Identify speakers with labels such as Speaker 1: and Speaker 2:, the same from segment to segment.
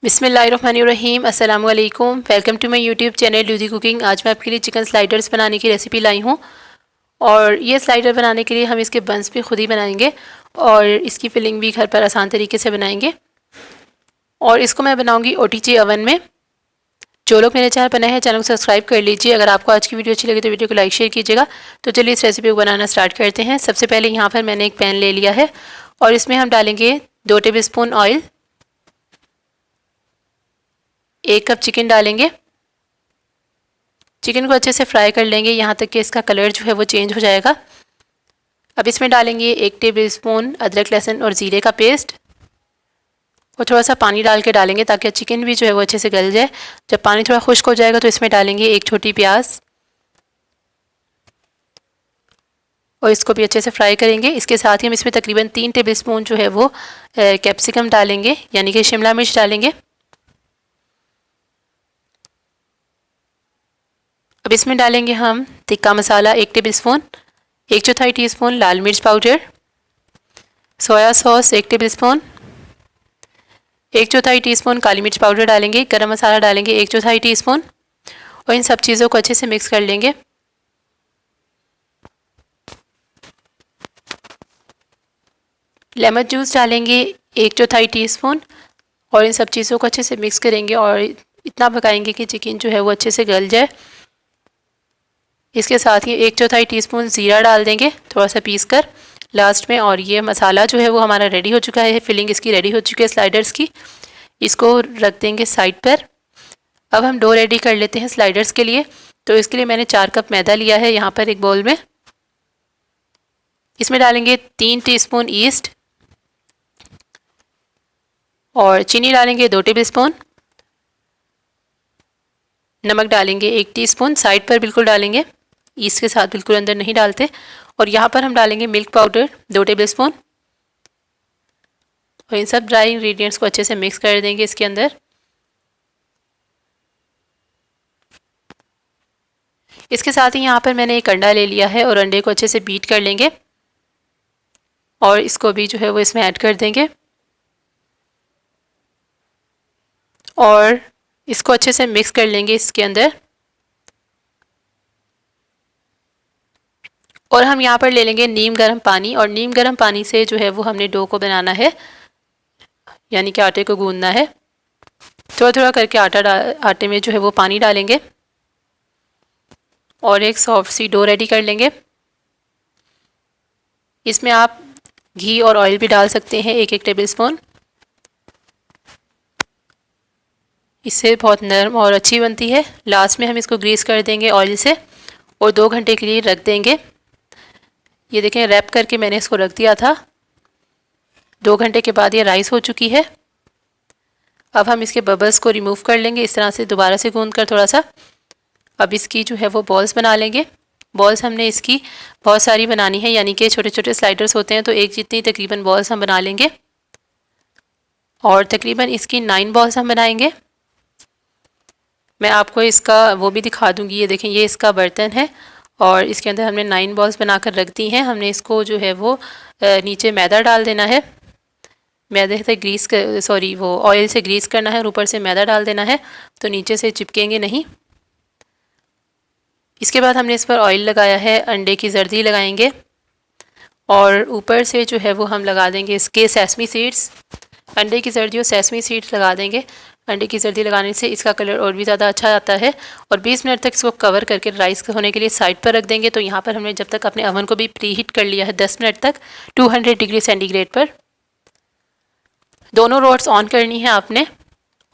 Speaker 1: बिस्मिल्लाहिर्रहमानिर्रहीम अस्सलाम वालेकुम। Welcome to my YouTube channel लूदी कुकिंग। आज मैं आपके लिए चिकन स्लाइडर्स बनाने की रेसिपी लाई हूँ और ये स्लाइडर बनाने के लिए हम इसके बंस भी खुद ही बनाएंगे और इसकी फिलिंग भी घर पर आसान तरीके से बनाएंगे। और इसको मैं बनाऊंगी ओटीजी ओवन में। जो लोग मेरे चैनल पर नए हैं चैनल को सब्सक्राइब कर लीजिए। अगर आपको आज की वीडियो अच्छी लगे तो वीडियो को लाइक शेयर कीजिएगा। तो चलिए इस रेसिपी को बनाना स्टार्ट करते हैं। सबसे पहले यहाँ पर मैंने एक पैन ले लिया है और इसमें हम डालेंगे 2 table spoon oil. 1 cup chicken डालेंगे। चिकन को अच्छे से फ्राई कर लेंगे यहाँ तक कि इसका कलर जो है वो चेंज हो जाएगा। अब इसमें डालेंगे 1 टेबल स्पून अदरक लहसुन और ज़ीरे का पेस्ट और थोड़ा सा पानी डाल के डालेंगे ताकि चिकन भी जो है वो अच्छे से गल जाए। जब पानी थोड़ा खुश्क हो जाएगा तो इसमें डालेंगे 1 छोटी प्याज और इसको भी अच्छे से फ्राई करेंगे। इसके साथ ही हम इसमें तकरीबन 3 टेबल स्पून जो है वो कैप्सिकम डालेंगे यानी कि शिमला मिर्च डालेंगे। अब इसमें डालेंगे हम tikka masala 1 table spoon, 1/4 teaspoon लाल मिर्च powder, soya sauce 1 table spoon, 1/4 teaspoon काली मिर्च पाउडर डालेंगे। गरम मसाला डालेंगे 1/4 टीस्पून और इन सब चीज़ों को अच्छे से मिक्स कर लेंगे। लेमन जूस डालेंगे 1/4 टीस्पून और इन सब चीज़ों को अच्छे से मिक्स करेंगे और इतना पकाएंगे कि चिकन जो है वो अच्छे से गल जाए। इसके साथ ही 1/4 टीस्पून ज़ीरा डाल देंगे थोड़ा सा पीस कर लास्ट में। और ये मसाला जो है वो हमारा रेडी हो चुका है, फिलिंग इसकी रेडी हो चुकी है स्लाइडर्स की। इसको रख देंगे साइड पर। अब हम डो रेडी कर लेते हैं स्लाइडर्स के लिए। तो इसके लिए मैंने 4 कप मैदा लिया है यहाँ पर एक बाउल में। इसमें डालेंगे 3 टीस्पून ईस्ट और चीनी डालेंगे 2 टेबल स्पून। नमक डालेंगे 1 टीस्पून, साइड पर बिल्कुल डालेंगे, ईस्ट के साथ बिल्कुल अंदर नहीं डालते। और यहाँ पर हम डालेंगे मिल्क पाउडर 2 टेबल स्पून और इन सब ड्राई इंग्रेडिएंट्स को अच्छे से मिक्स कर देंगे इसके अंदर। इसके साथ ही यहाँ पर मैंने एक अंडा ले लिया है और अंडे को अच्छे से बीट कर लेंगे और इसको भी जो है वो इसमें ऐड कर देंगे और इसको अच्छे से मिक्स कर लेंगे इसके अंदर। और हम यहाँ पर ले लेंगे नीम गर्म पानी और नीम गर्म पानी से जो है वो हमने डो को बनाना है यानी कि आटे को गूंदना है। थोड़ा थोड़ा करके आटे में जो है वो पानी डालेंगे और एक सॉफ्ट सी डो रेडी कर लेंगे। इसमें आप घी और ऑयल भी डाल सकते हैं 1-1 टेबल स्पून। इससे बहुत नरम और अच्छी बनती है। लास्ट में हम इसको ग्रीस कर देंगे ऑयल से और 2 घंटे के लिए रख देंगे। ये देखें रैप करके मैंने इसको रख दिया था। 2 घंटे के बाद ये राइस हो चुकी है। अब हम इसके बबल्स को रिमूव कर लेंगे इस तरह से दोबारा से गूंद कर थोड़ा सा। अब इसकी जो है वो बॉल्स बना लेंगे। बॉल्स हमने इसकी बहुत सारी बनानी है यानी कि छोटे छोटे स्लाइडर्स होते हैं तो एक जितनी तकरीबन बॉल्स हम बना लेंगे और तकरीबन इसकी 9 बॉल्स हम बनाएंगे। मैं आपको इसका वो भी दिखा दूंगी। ये देखें ये इसका बर्तन है और इसके अंदर हमने 9 बॉल्स बनाकर रख दी हैं। हमने इसको जो है वो नीचे मैदा डाल देना है, मैदे से ग्रीस कर वो ऑयल से ग्रीस करना है और ऊपर से मैदा डाल देना है तो नीचे से चिपकेंगे नहीं। इसके बाद हमने इस पर ऑयल लगाया है, अंडे की जर्दी लगाएंगे और ऊपर से जो है वो हम लगा देंगे इसके सेसमी सीड्स। अंडे की जर्दी और सेसमी सीड्स लगा देंगे। अंडे की जर्दी लगाने से इसका कलर और भी ज़्यादा अच्छा आता है। और 20 मिनट तक इसको कवर करके राइस होने के लिए साइड पर रख देंगे। तो यहाँ पर हमने जब तक अपने ओवन को भी प्री हीट कर लिया है 10 मिनट तक 200 डिग्री सेंटीग्रेड पर। दोनों रोड्स ऑन करनी है आपने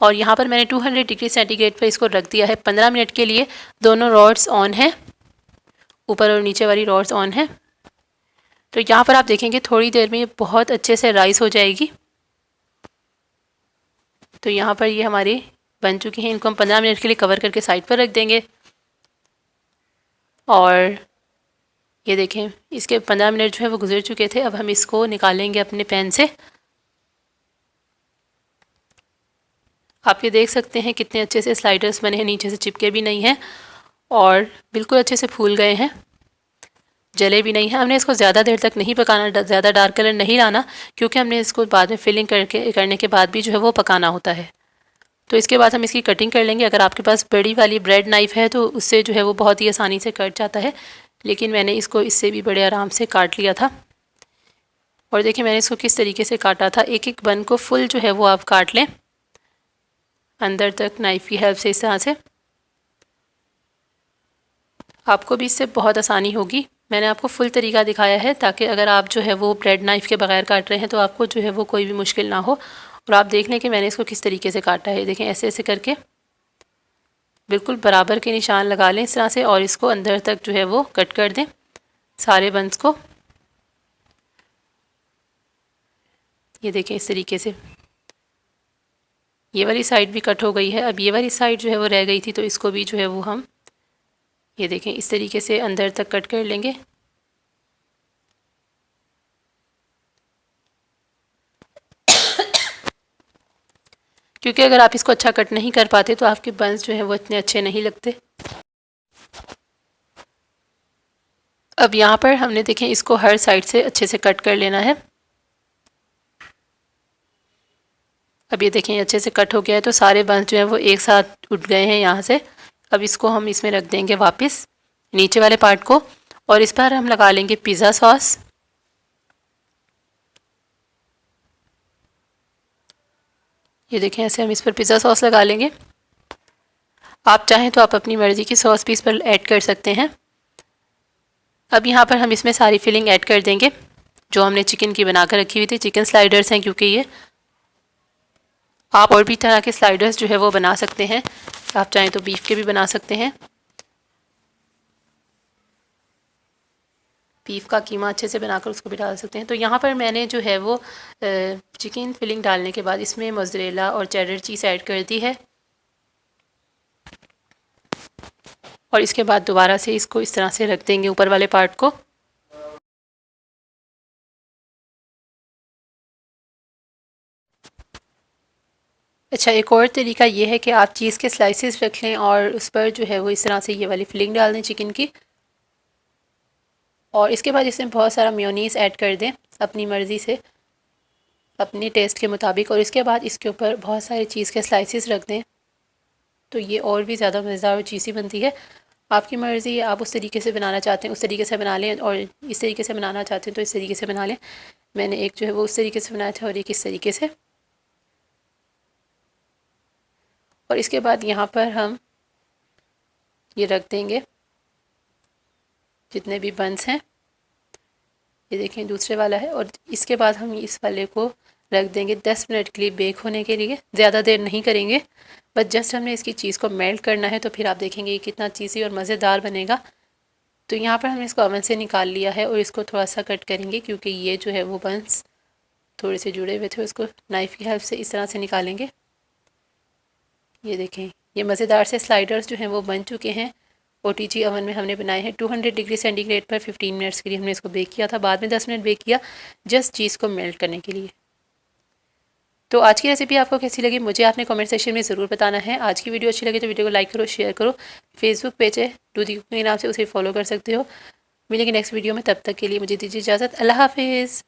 Speaker 1: और यहाँ पर मैंने 200 डिग्री सेंटीग्रेड पर इसको रख दिया है 15 मिनट के लिए। दोनों रॉड्स ऑन हैं, ऊपर और नीचे वाली रॉड्स ऑन है। तो यहाँ पर आप देखेंगे थोड़ी देर में ये बहुत अच्छे से राइस हो जाएगी। तो यहाँ पर ये हमारी बन चुकी हैं। इनको हम 15 मिनट के लिए कवर करके साइड पर रख देंगे और ये देखें इसके 15 मिनट जो है वो गुजर चुके थे। अब हम इसको निकालेंगे अपने पैन से। आप ये देख सकते हैं कितने अच्छे से स्लाइडर्स बने हैं, नीचे से चिपके भी नहीं हैं और बिल्कुल अच्छे से फूल गए हैं, जले भी नहीं है। हमने इसको ज़्यादा देर तक नहीं पकाना, ज़्यादा डार्क कलर नहीं लाना क्योंकि हमने इसको बाद में फिलिंग करने के बाद भी जो है वो पकाना होता है। तो इसके बाद हम इसकी कटिंग कर लेंगे। अगर आपके पास बड़ी वाली ब्रेड नाइफ़ है तो उससे जो है वो बहुत ही आसानी से कट जाता है, लेकिन मैंने इसको इससे भी बड़े आराम से काट लिया था। और देखिए मैंने इसको किस तरीके से काटा था। एक एक बन को फुल जो है वो आप काट लें अंदर तक नाइफ़ की हेल्प से। इस तरह से आपको भी इससे बहुत आसानी होगी। मैंने आपको फुल तरीका दिखाया है ताकि अगर आप जो है वो ब्रेड नाइफ़ के बगैर काट रहे हैं तो आपको जो है वो कोई भी मुश्किल ना हो। और आप देख लें कि मैंने इसको किस तरीके से काटा है। देखें ऐसे ऐसे करके बिल्कुल बराबर के निशान लगा लें इस तरह से, और इसको अंदर तक जो है वो कट कर दें सारे बंस को। ये देखें इस तरीके से ये वाली साइड भी कट हो गई है। अब ये वाली साइड जो है वो रह गई थी, तो इसको भी जो है वो हम ये देखें इस तरीके से अंदर तक कट कर लेंगे। क्योंकि अगर आप इसको अच्छा कट नहीं कर पाते तो आपके बंस जो हैं वो इतने अच्छे नहीं लगते। अब यहाँ पर हमने देखें इसको हर साइड से अच्छे से कट कर लेना है। अब ये देखें अच्छे से कट हो गया है, तो सारे बंस जो हैं वो एक साथ उठ गए हैं यहाँ से। अब इसको हम इसमें रख देंगे वापस नीचे वाले पार्ट को, और इस पर हम लगा लेंगे पिज़्ज़ा सॉस। ये देखें ऐसे हम इस पर पिज़्ज़ा सॉस लगा लेंगे। आप चाहें तो आप अपनी मर्ज़ी की सॉस भी इस पर ऐड कर सकते हैं। अब यहाँ पर हम इसमें सारी फिलिंग ऐड कर देंगे जो हमने चिकन की बना कर रखी हुई थी। चिकन स्लाइडर्स हैं क्योंकि ये, आप और भी तरह के स्लाइडर्स जो है वो बना सकते हैं। आप चाहें तो बीफ के भी बना सकते हैं। बीफ का कीमा अच्छे से बनाकर उसको भी डाल सकते हैं। तो यहाँ पर मैंने जो है वो चिकन फिलिंग डालने के बाद इसमें मोज़रेला और चेडर चीज़ ऐड कर दी है, और इसके बाद दोबारा से इसको इस तरह से रख देंगे ऊपर वाले पार्ट को। अच्छा, एक और तरीका ये है कि आप चीज़ के स्लाइसेस रख लें और उस पर जो है वो इस तरह से ये वाली फिलिंग डाल दें चिकन की, और इसके बाद इसमें बहुत सारा मेयोनीज़ ऐड कर दें अपनी मर्ज़ी से, अपने टेस्ट के मुताबिक, और इसके बाद इसके ऊपर बहुत सारे चीज़ के स्लाइसेस रख दें तो ये और भी ज़्यादा मज़ेदार और चीज़ी बनती है। आपकी मर्ज़ी है, आप उस तरीके से बनाना चाहते हैं उस तरीके से बना लें, और इस तरीके से बनाना चाहते हैं तो इस तरीके से बना लें। मैंने एक जो है वो उस तरीके से बनाया था और एक इस तरीके से। और इसके बाद यहाँ पर हम ये रख देंगे जितने भी बंस हैं। ये देखें दूसरे वाला है, और इसके बाद हम इस वाले को रख देंगे 10 मिनट के लिए बेक होने के लिए। ज़्यादा देर नहीं करेंगे, बस जस्ट हमने इसकी चीज़ को मेल्ट करना है, तो फिर आप देखेंगे ये कितना चीज़ी और मज़ेदार बनेगा। तो यहाँ पर हमने इसको ओवन से निकाल लिया है और इसको थोड़ा सा कट करेंगे क्योंकि ये जो है वो बंस थोड़े से जुड़े हुए थे, उसको नाइफ़ की हेल्प से इस तरह से निकालेंगे। ये देखें ये मज़ेदार से स्लाइडर्स जो हैं वो बन चुके हैं। OTG ओवन में हमने बनाए हैं 200 डिग्री सेंटीग्रेड पर 15 मिनट्स के लिए हमने इसको बेक किया था। बाद में 10 मिनट बेक किया जस्ट चीज़ को मेल्ट करने के लिए। तो आज की रेसिपी आपको कैसी लगी मुझे आपने कमेंट सेक्शन में ज़रूर बताना है। आज की वीडियो अच्छी लगी तो वीडियो को लाइक करो, शेयर करो। फेसबुक पेज है दूधी कुकिंग के नाम से, उसे फॉलो कर सकते हो। मिलेंगे नेक्स्ट वीडियो में, तब तक के लिए मुझे दीजिए इजाज़त। अल्लाह हाफिज़।